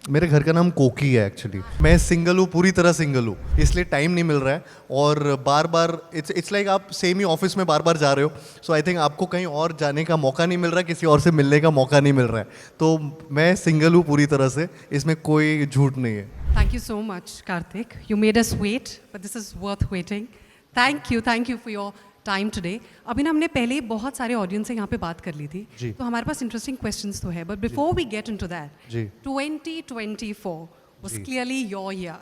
मेरे घर का नाम कोकी है एक्चुअली। मैं सिंगल हूँ, पूरी तरह सिंगल हूँ, इसलिए टाइम नहीं मिल रहा है। और बार बार इट्स लाइक आप सेम ही ऑफिस में बार बार जा रहे हो, सो आई थिंक आपको कहीं और जाने का मौका नहीं मिल रहा है, किसी और से मिलने का मौका नहीं मिल रहा है। तो मैं सिंगल हूँ पूरी तरह से, इसमें कोई झूठ नहीं है। Thank you so much, Karthik. You made us wait, but this is worth waiting. Thank you for your time today. अभी ना हमने पहले ही बहुत सारे ऑडियंस से यहाँ पे बात कर ली थी, जी। तो हमारे पास इंटरेस्टिंग क्वेश्चंस तो है, but before we get into that, जी। 2024 was जी। clearly your year.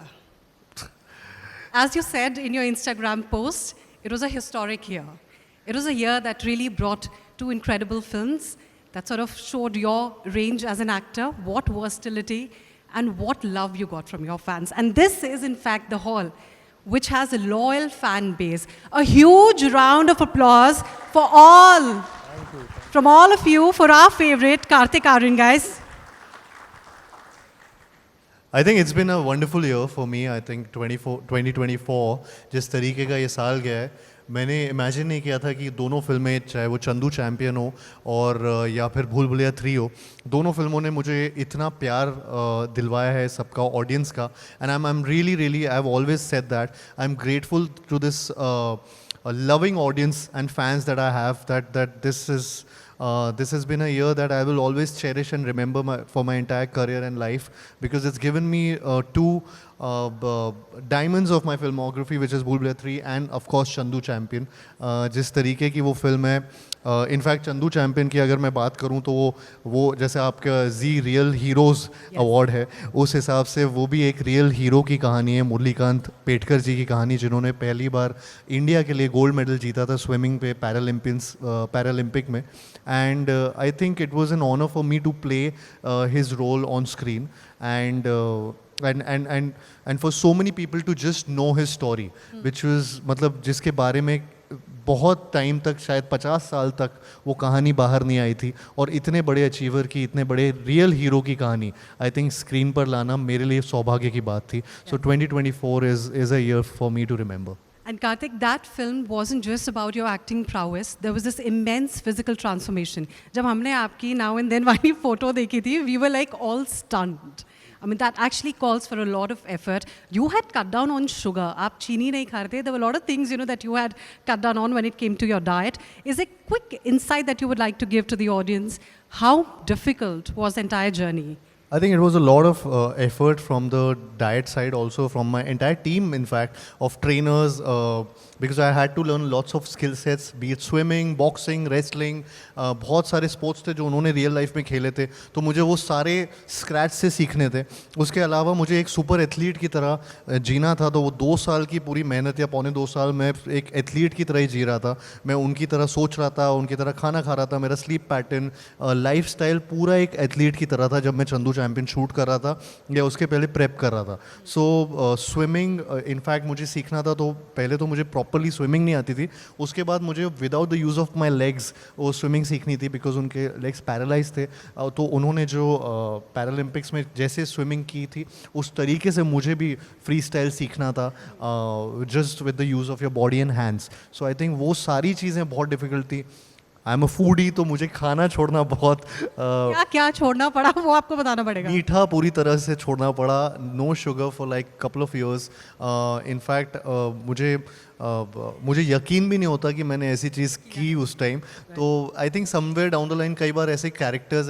As you said in your Instagram post, it was a historic year. It was a year that really brought two incredible films that sort of showed your range as an actor, what versatility, and what love you got from your fans. And this is, in fact, the hall which has a loyal fan base. A huge round of applause for all, from all of you, for our favorite Karthik Aryan, guys. I think it's been a wonderful year for me. I think 2024 जिस तरीके का ये साल गया है, मैंने imagine नहीं किया था कि दोनों फिल्में, चाहे वो चंदू चैम्पियन हो और या फिर भूल भुलैया 3 हो, दोनों फिल्मों ने मुझे इतना प्यार दिलवाया है सबका, ऑडियंस का। And I am really I have always said that I am grateful to this loving audience and fans that I have, that this has been a year that I will always cherish and remember for my entire career and life, because it's given me two diamonds of my filmography, which is Bhool Bhulaiya 3 and of course Chandu Champion. जिस तरीके की वो film है, in fact Chandu champion की अगर मैं बात करूं तो वो जैसे आपका जी रियल हीरोज़ अवार्ड है, उस हिसाब से वो भी एक रियल हीरो की कहानी है, मुरलीकांत पेटकर जी की कहानी, जिन्होंने पहली बार इंडिया के लिए गोल्ड मेडल जीता था स्विमिंग पे पैरालंपिक में। And I think it was an honour for me to play his role on screen, and for so many people to just know his story, which was मतलब जिसके बारे में बहुत time तक, शायद 50 साल तक वो कहानी बाहर नहीं आई थी, और इतने बड़े अचीवर की, इतने बड़े रियल हीरो की कहानी आई थिंक स्क्रीन पर लाना मेरे लिए सौभाग्य की बात थी। सो 2024 is a year for me to remember. And Karthik, that film wasn't just about your acting prowess. There was this immense physical transformation. जब हमने आपकी now and then वाली photo देखी थी, we were like all stunned. I mean, that actually calls for a lot of effort. You had cut down on sugar. आप चीनी नहीं खाते. There were a lot of things, that you had cut down on when it came to your diet. Is a quick insight that you would like to give to the audience? How difficult was the entire journey? I think it was a lot of effort from the diet side, also from my entire team, in fact, of trainers, because I had to learn lots of skill sets, be it swimming, boxing, wrestling, बहुत सारे sports थे जो उन्होंने real life में खेले थे, तो मुझे वो सारे स्क्रैच से सीखने थे। उसके अलावा मुझे एक सुपर एथलीट की तरह जीना था, तो वो 2 साल की पूरी मेहनत, या पौने 2 साल मैं एक एथलीट की तरह ही जी रहा था। मैं उनकी तरह सोच रहा था, उनकी तरह खाना खा रहा था, मेरा स्लीप पैटर्न, लाइफ स्टाइल पूरा एक एथलीट की तरह था जब मैं चंदू चैम्पियन शूट कर रहा था या उसके पहले प्रेप कर रहा था। सो स्विमिंग इनफैक्ट मुझे सीखना था, तो पहले तो मुझे प्रॉपरली स्विमिंग नहीं आती थी, उसके बाद मुझे without the use of my legs वो स्विमिंग सीखनी थी, बिकॉज उनके लेग्स पैरालाइज थे। तो उन्होंने जो पैरालंपिक्स में जैसे स्विमिंग की थी, उस तरीके से मुझे भी फ्री स्टाइल सीखना था, just with the use of your body and hands. So I think वो सारी चीज़ें बहुत डिफिकल्ट थी। आई एम अ फूडी, तो मुझे खाना छोड़ना बहुत क्या क्या छोड़ना पड़ा वो आपको बताना पड़ेगा। मीठा पूरी तरह से छोड़ना पड़ा, no sugar for like couple of years. In fact मुझे यकीन भी नहीं होता कि मैंने ऐसी चीज़ की उस टाइम। तो I think somewhere down the line कई बार ऐसे कैरेक्टर्स,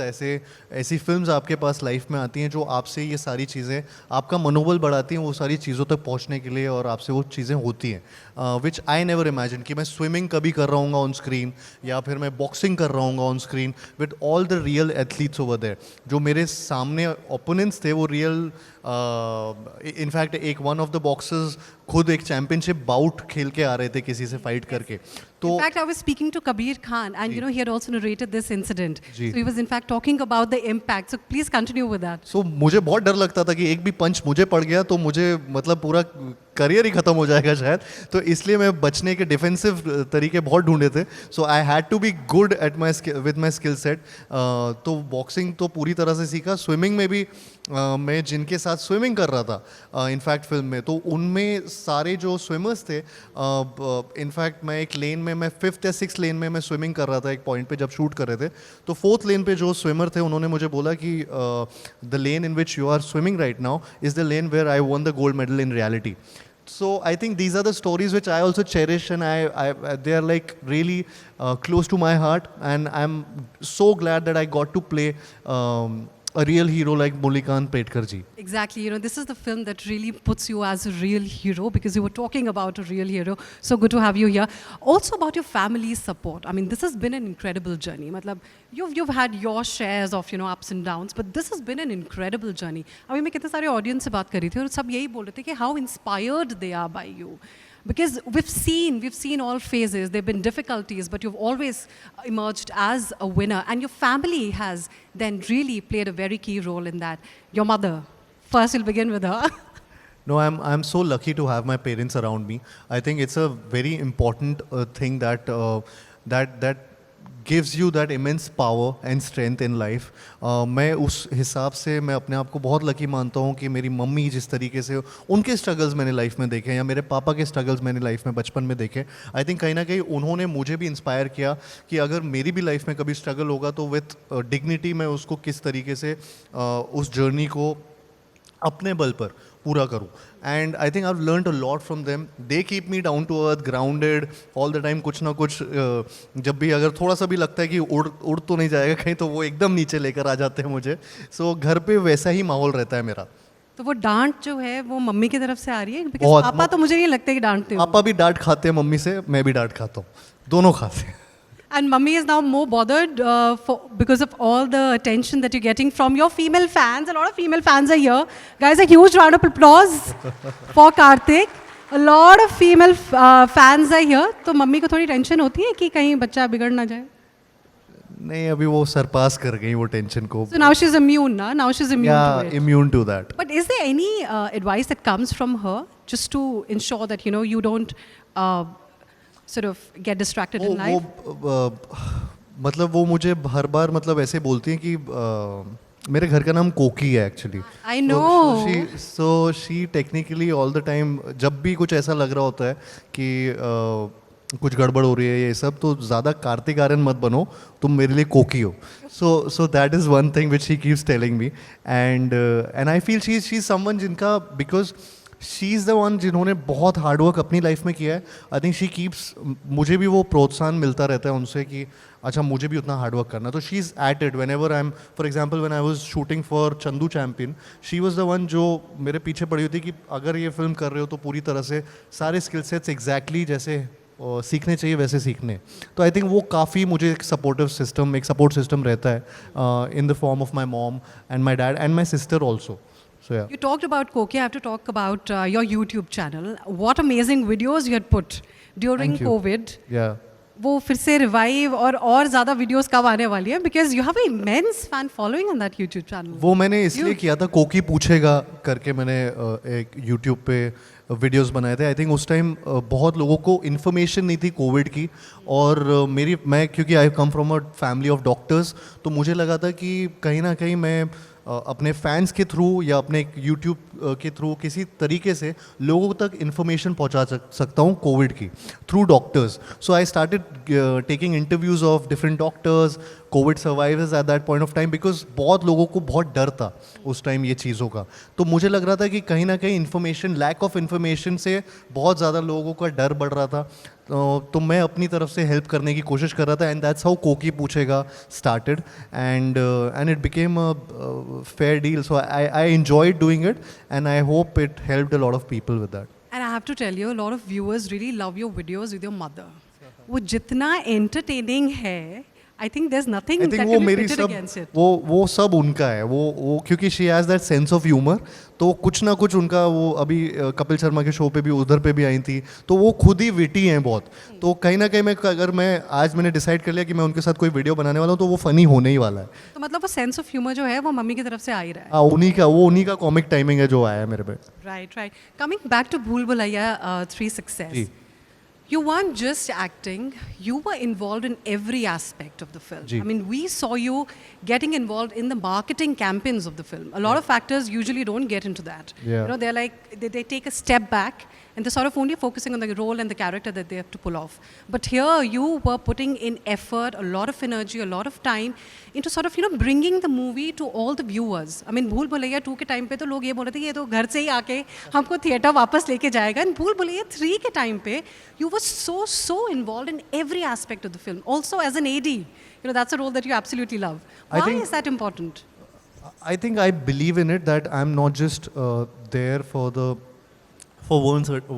ऐसी फिल्म्स आपके पास लाइफ में आती हैं जो आपसे ये सारी चीज़ें, आपका मनोबल बढ़ाती हैं वो सारी चीज़ों तक पहुंचने के लिए, और आपसे वो चीज़ें होती हैं, विच आई नेवर इमेजिन कि मैं स्विमिंग कभी कर रहा हूँ ऑन स्क्रीन, या फिर मैं बॉक्सिंग कर रहा हूँ on screen with all the real athletes over there. जो मेरे सामने ओपोनेंट्स थे वो रियल, इनफैक्ट एक वन ऑफ द बॉक्सर्स खुद एक चैंपियनशिप बाउट खेल के आ रहे थे किसी से फाइट करके। तो In fact, I was speaking to Kabir Khan, and he had also narrated this incident. Ji. So he was in fact talking about the impact. So please continue with that. सो मुझे बहुत डर लगता था कि एक भी पंच मुझे पड़ गया तो मुझे मतलब पूरा करियर ही ख़त्म हो जाएगा शायद, तो इसलिए मैं बचने के डिफेंसिव तरीके बहुत ढूंढे थे। So I had to be good at my with my skill set. तो बॉक्सिंग तो पूरी तरह से सीखा, स्विमिंग में भी मैं जिनके साथ स्विमिंग कर रहा था इनफैक्ट फिल्म में, तो उनमें सारे जो स्विमर्स थे, इनफैक्ट मैं एक लेन में, मैं 5th या 6th लेन में मैं स्विमिंग कर रहा था एक पॉइंट पे जब शूट कर रहे थे, तो 4th लेन पे जो स्विमर थे उन्होंने मुझे बोला कि the lane in which you are swimming right now is the lane where I won the gold medal in reality. So I think these are the stories which I also cherish, and they are like really close to my heart, and I'm so glad that I got to play a real hero like Mulikant Petkar ji. Exactly. This is the film that really puts you as a real hero, because you were talking about a real hero. So good to have you here. Also about your family's support. I mean, this has been an incredible journey. Matlab, you've had your shares of ups and downs, but this has been an incredible journey. अभी मैं कितने सारे audience से बात कर रही थी और सब यही बोल रहे थे कि how inspired they are by you. Because we've seen all phases. There've been difficulties, but you've always emerged as a winner, and your family has then really played a very key role in that. Your mother, first we'll begin with her. No, I'm so lucky to have my parents around me. I think it's a very important thing that gives you that immense power and strength in life. मैं उस हिसाब से मैं अपने आप को बहुत lucky मानता हूँ कि मेरी मम्मी जिस तरीके से उनके स्ट्रगल्स मैंने लाइफ में देखे, या मेरे पापा के स्ट्रगल्स मैंने लाइफ में बचपन में देखे. आई थिंक कहीं ना कहीं उन्होंने मुझे भी इंस्पायर किया कि अगर मेरी भी लाइफ में कभी स्ट्रगल होगा तो विथ डिग्निटी मैं उसको किस तरीके से उस जर्नी को अपने बल पर पूरा करूँ. And I think I have learned a lot from them. They keep me down to earth, grounded all the time. कुछ ना कुछ जब भी अगर थोड़ा सा भी लगता है कि उड़ तो नहीं जाएगा कहीं, तो वो एकदम नीचे लेकर आ जाते हैं मुझे. सो घर पे वैसा ही माहौल रहता है मेरा. तो वो डांट जो है वो मम्मी की तरफ से आ रही है, बहुत. बिकॉज़ पापा तो मुझे नहीं लगता कि डांटते हो. पापा भी डांट खाते हैं मम्मी से, मैं भी डांट खाता हूँ, दोनों खाते हैं. And mummy is now more bothered because of all the attention that you're getting from your female fans. A lot of female fans are here. Guys, a huge round of applause for Karthik. A lot of female fans are here. तो mummy को थोड़ी tension होती है कि कहीं बच्चा बिगड़ ना जाए. नहीं, अभी वो सरपास कर गई वो टेंशन को. So now she's immune, na? Now she's immune to it. Immune to that. But is there any advice that comes from her just to ensure that you don't sort of get distracted in life? मतलब वो मुझे हर बार मतलब ऐसे बोलती हैं कि मेरे घर का नाम कोकी है actually. I know. So she technically all the time, जब भी कुछ ऐसा लग रहा होता है कि कुछ गड़बड़ हो रही है ये सब, तो ज़्यादा कार्तिक आर्यन मत बनो, तुम मेरे लिए कोकी हो. So that is one thing which she keeps telling me, and I feel she's someone जिनका, because she is the one जिन्होंने बहुत हार्डवर्क अपनी लाइफ में किया है. आई थिंक शी कीप्स, मुझे भी वो प्रोत्साहन मिलता रहता है उनसे कि अच्छा मुझे भी उतना हार्डवर्क करना. तो she is at it. When ever I am, for example when I was shooting for Chandu champion, she was the one जो मेरे पीछे पड़ी हुई थी कि अगर ये फिल्म कर रहे हो तो पूरी तरह से सारे स्किल सेट्स एग्जैक्टली जैसे सीखने चाहिए वैसे सीखने. तो आई थिंक वो काफ़ी मुझे एक सपोर्टिव सिस्टम, एक सपोर्ट सिस्टम रहता है in the form of my mom and my dad and my sister also. So yeah. You talked about Koki. I have to talk about your YouTube channel. What amazing videos you had put during Thank you. COVID. Yeah. वो फिर से revive और ज़्यादा videos कब आने वाली है? Because you have an immense fan following on that YouTube channel. वो मैंने इसलिए किया था, कोकी पूछेगा करके मैंने एक YouTube पे वीडियोस बनाए थे. आई थिंक उस टाइम बहुत लोगों को इन्फॉर्मेशन नहीं थी कोविड की, और मैं क्योंकि I come from a family of doctors, तो मुझे लगा था कि कहीं ना कहीं मैं अपने फैंस के थ्रू या अपने यूट्यूब के थ्रू किसी तरीके से लोगों तक इन्फॉर्मेशन पहुंचा सकता हूं कोविड की, through doctors. So I started taking interviews of different doctors, Covid survivors eight that point of time, because बहुत लोगों को बहुत डर था उस टाइम ये चीज़ों का. तो मुझे लग रहा था कि कहीं ना कहीं इन्फॉर्मेशन, लैक ऑफ इन्फॉर्मेशन से बहुत ज़्यादा लोगों का डर बढ़ रहा था. तो मैं अपनी तरफ से हेल्प करने की कोशिश कर रहा था, एंड दैट्स हाउ कोकी पूछेगा started, and it became a fair deal. So I enjoyed doing it, and I hope it helped a lot of people with that. And I have to tell you, a lot of viewers really love your videos with your mother. वो जितना entertaining है, I think there's nothing that can be pitted against it. वो सब उनका है. वो क्योंकि she has that sense of humor, तो कुछ ना कुछ उनका, वो अभी कपिल शर्मा के शो पे भी, उधर पे भी आई थी, तो वो खुद ही विटी हैं बहुत. तो कहीं ना कहीं अगर मैंने डिसाइड कर लिया कि मैं उनके साथ कोई वीडियो बनाने वाला हूँ, तो वो फनी होने ही वाला है. तो मतलब वो सेंस ऑफ ह्यूमर जो है वो मम्मी की तरफ से आ ही रहा है. हाँ, उन्हीं का कॉमिक टाइमिंग है जो आया है मेरे पे. Right. Coming back to Bhool Bhulaiya 3 success. Ji. You weren't just acting, you were involved in every aspect of the film. Ji. I mean, we saw you getting involved in the marketing campaigns of the film. A lot of actors usually don't get into that. Yeah. You know, they're like, they take a step back and they're sort of only focusing on the role and the character that they have to pull off. But here you were putting in effort, a lot of energy, a lot of time into sort of, you know, bringing the movie to all the viewers. I mean, भूल भुलैया 2 के time पे तो लोग ये बोल रहे थे ये तो घर से ही आके हमको थिएटर वापस लेके जाएगा. And भूल भुलैया 3 के टाइम पे you were so involved in every aspect of the film. Also as an AD, you know, that's a role that you absolutely love. I Why think- is that important? I think I believe in it that I'm not just there for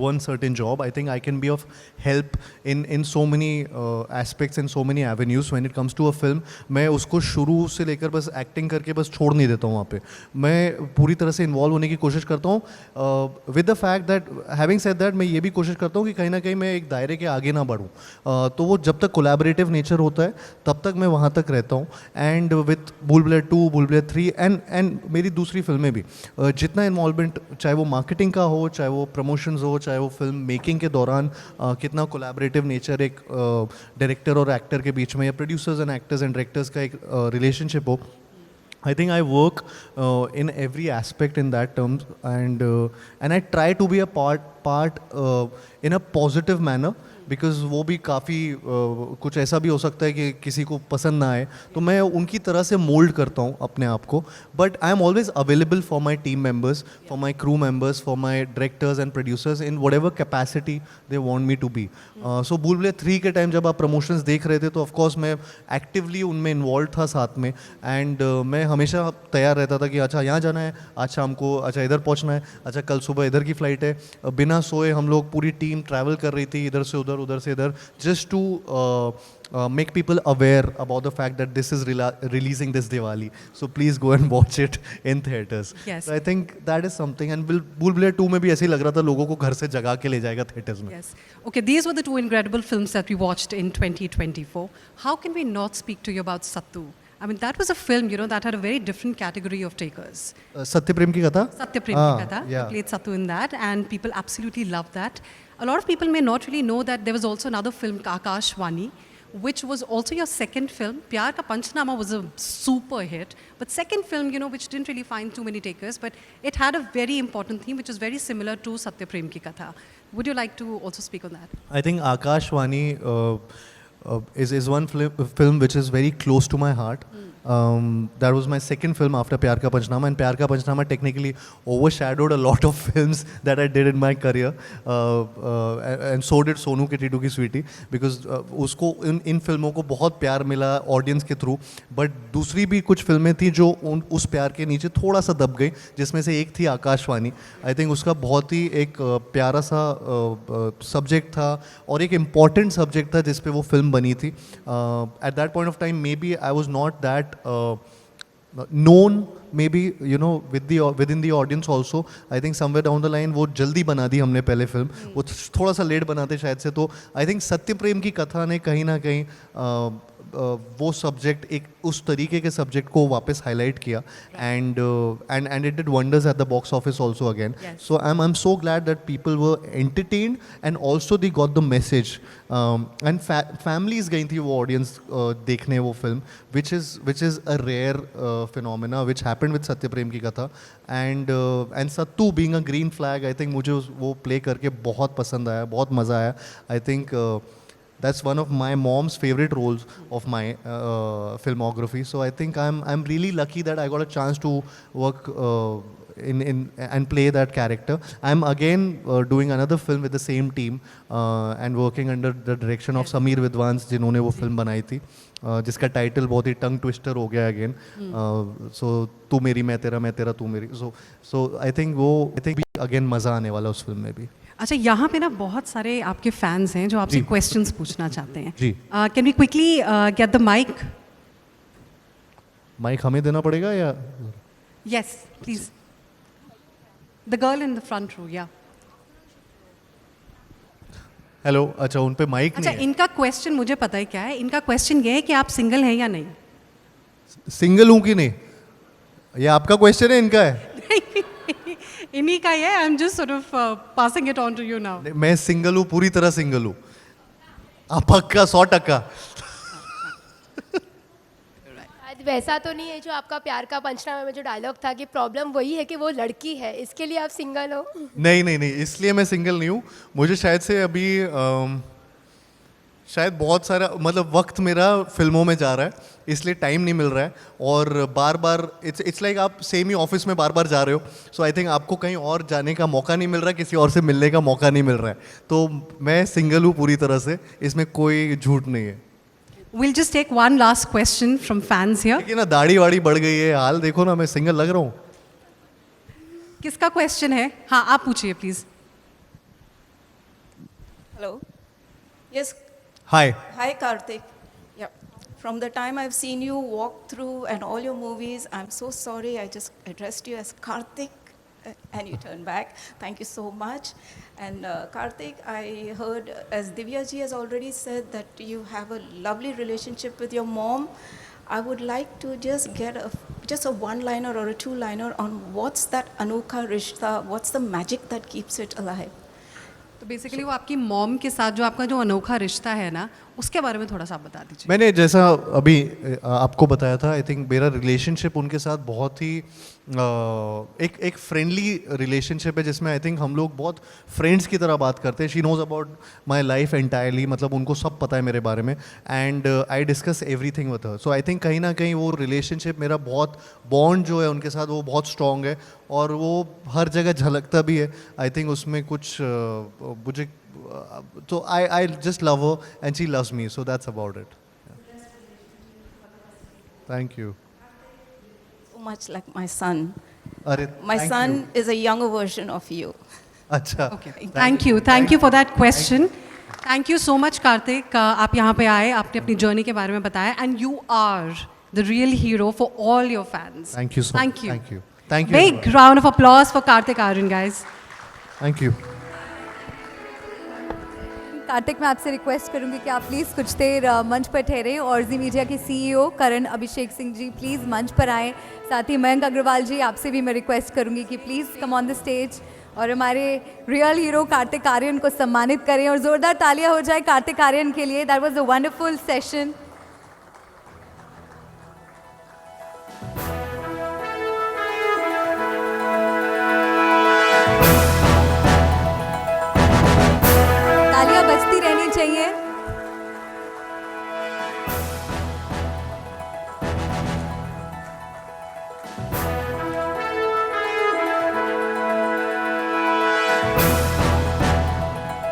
one certain job. I think I can be of help in so many aspects and so many avenues when it comes to a film. मैं उसको शुरू से लेकर बस acting करके बस छोड़ नहीं देता हूँ वहाँ पे. मैं पूरी तरह से इन्वॉल्व होने की कोशिश करता हूँ with the fact that having said that मैं ये भी कोशिश करता हूँ कि कहीं ना कहीं मैं एक दायरे के आगे ना बढ़ूँ. तो वो जब तक कोलैबोरेटिव नेचर होता है तब तक मैं वहाँ तक रहता हूँ. एंड विथ भूल भुलैया 2, भूल भुलैया 3 एंड मेरी दूसरी फिल्में भी जितना इन्वॉल्वमेंट चाहे वो मार्केटिंग का हो, चाहे वो प्रमोशंस हो, चाहे वो फिल्म मेकिंग के दौरान कितना कोलैबोरेटिव नेचर एक डायरेक्टर और एक्टर के बीच में या producers and actors and directors का एक रिलेशनशिप हो. I think I work in every aspect in that terms, and I try to be a part in a positive manner. Because वो भी काफ़ी कुछ ऐसा भी हो सकता है कि किसी को पसंद ना आए, तो मैं उनकी तरह से मोल्ड करता हूँ अपने आप को. But I am always available for my team members, for my crew members, for my directors and producers in whatever capacity they want me to be. So Bhool Bhulaiyaa 3 के टाइम जब आप प्रमोशंस देख रहे थे तो ऑफकोर्स मैं actively उनमें involve था साथ में. एंड मैं हमेशा तैयार रहता था कि अच्छा यहाँ जाना है, आज शाम को अच्छा इधर पहुँचना है, अच्छा कल सुबह इधर की फ़्लाइट है. बिना सोए हम लोग पूरी टीम ट्रैवल कर रही थी इधर से उधर से इधर, just to make people aware about the fact that this is releasing this Diwali. So please go and watch it in theaters. Yes. So I think that is something. And भूल भुलैया 2 में भी ऐसे ही लग रहा था लोगों को घर से जगा के ले जाएगा theaters में. Yes. Okay, these were the 2 incredible films that we watched in 2024. How can we not speak to you about Sattu? I mean, that was a film, you know, that had a very different category of takers. सत्य प्रेम की कथा. Satya Prem Ki Katha. Yeah. He played Sattu in that, and people absolutely loved that. A lot of people may not really know that there was also another film, Akashvani, which was also your second film. Pyar Ka Panchnama was a super hit, but second film, you know, which didn't really find too many takers, but it had a very important theme, which is very similar to Satya Prem Ki Katha. Would you like to also speak on that? I think Akashvani is one film which is very close to my heart. That was my second film after Pyar Ka Panchnama, and Pyar Ka Panchnama technically overshadowed a lot of films that I did in my career, and so did Sonu Ki Titu Ki Sweetie, because उसको इन फिल्मों को बहुत प्यार मिला audience के through. But दूसरी भी कुछ फिल्में थी जो उस प्यार के नीचे थोड़ा सा दब गई, जिसमें से एक थी आकाशवाणी. आई थिंक उसका बहुत ही एक प्यारा सा सब्जेक्ट था और एक इम्पॉर्टेंट सब्जेक्ट था जिस पे वो फिल्म बनी थी. At that point of time maybe I was not that known, maybe, you know, within the audience also. I think somewhere down the line वो जल्दी बना दी हमने पहले फिल्म, वो थोड़ा सा लेट बनाते शायद से. तो आई थिंक सत्य प्रेम की कथा ने कहीं ना कहीं वो सब्जेक्ट एक उस तरीके के सब्जेक्ट को वापस हाईलाइट किया. And it did wonders at the box office also again. So I am so glad that people were entertained and also they got the message. And families गई थी वो ऑडियंस देखने वो film, which is a rare phenomena which happened with Satya Prem Ki Katha. And Sattu being a green flag, I think मुझे वो play करके बहुत पसंद आया, बहुत मज़ा आया. I think that's one of my mom's favorite roles of my filmography. So I think I'm really lucky that I got a chance to work in and play that character. I'm again doing another film with the same team and working under the direction of Sameer Vidwans, जिन्होंने वो film बनाई थी, जिसका title बहुत ही tongue twister हो गया again. सो तू मेरी मैं तेरा तू मेरी. सो आई थिंक अगेन मज़ा आने वाला उस फिल्म में भी. अच्छा, यहाँ पे ना बहुत सारे आपके फैंस हैं जो आपसे क्वेश्चंस पूछना चाहते हैं. जी. Can we quickly get the mic? Mic हमें देना पड़ेगा या? Yes please. The girl in the front row. या हेलो. अच्छा, उन पे माइक अच्छा, नहीं है. इनका क्वेश्चन मुझे पता है क्या है. इनका क्वेश्चन ये है कि आप सिंगल हैं या नहीं. सिंगल हूँ कि नहीं, ये आपका क्वेश्चन है, इनका है? इन्हीं का ही है. I am just sort of passing it on to you now. मैं सिंगल हूँ, पूरी तरह सिंगल हूँ. पक्का 100%। आज वैसा तो नहीं है जो आपका प्यार का पंचनामे में जो डायलॉग था कि प्रॉब्लम वही है कि वो लड़की है, इसके लिए आप सिंगल हो। नहीं नहीं नहीं, इसलिए मैं सिंगल नहीं हूँ। मुझे शायद से अभी शायद बहुत सारा मतलब वक्त मेरा फिल्मों में जा रहा है, इसलिए टाइम नहीं मिल रहा है। और बार बार इट्स लाइक आप सेम ही ऑफिस में बार बार जा रहे हो, सो आई थिंक आपको कहीं और जाने का मौका नहीं मिल रहा है, किसी और से मिलने का मौका नहीं मिल रहा है। तो मैं सिंगल हूँ पूरी तरह से, इसमें कोई झूठ नहीं है। We'll just take one last question from fans here. लेकिन ना दाढ़ी वाड़ी बढ़ गई है, हाल देखो ना, मैं सिंगल लग रहा हूँ। किसका क्वेश्चन है? हाँ, आप पूछिए please. Hello. Yes. Hi. Hi, Karthik. Yeah. From the time I've seen you walk through and all your movies, I'm so sorry. I just addressed you as Karthik, and you turned back. Thank you so much. And Karthik, I heard, as Divya ji has already said, that you have a lovely relationship with your mom. I would like to just get just a one-liner or a two-liner on what's that Anokha Rishta, what's the magic that keeps it alive? तो basically वो आपकी mom के साथ जो आपका जो अनोखा रिश्ता है ना, उसके बारे में थोड़ा सा आप बता दीजिए। मैंने जैसा अभी आपको बताया था, आई थिंक मेरा रिलेशनशिप उनके साथ बहुत ही एक फ्रेंडली रिलेशनशिप है, जिसमें आई थिंक हम लोग बहुत फ्रेंड्स की तरह बात करते हैं। She knows about my life entirely, मतलब उनको सब पता है मेरे बारे में, and I discuss everything with her. So I think कहीं ना कहीं वो रिलेशनशिप मेरा बहुत बॉन्ड जो है उनके साथ वो बहुत स्ट्रॉन्ग है, और वो हर जगह झलकता भी है। आई थिंक उसमें कुछ मुझे तो I just love her and she loves me, so that's about it. Yeah. Thank you. So much like my son. Arre, My thank son you. is a younger version of you. अच्छा। Okay. Thank you for that question. Thank you so much, Karthik. आप यहाँ पे आए, आपने अपनी journey के बारे में बताया, and you are the real hero for all your fans. Thank you so Thank much. you. Thank you. Thank you. Big round of applause for Karthik Aryan, guys. Thank you. Kartik, मैं आपसे request करूंगी कि आप please कुछ देर मंच पर ठहरें, और जी मीडिया के सीईओ करण अभिषेक सिंह जी प्लीज़ मंच पर आएँ। साथ ही मयंक अग्रवाल जी, आपसे भी मैं रिक्वेस्ट करूंगी कि please come on the stage और हमारे रियल हीरो कार्तिक आर्यन को सम्मानित करें, और ज़ोरदार तालियां हो जाए कार्तिक आर्यन के लिए। That was a wonderful session.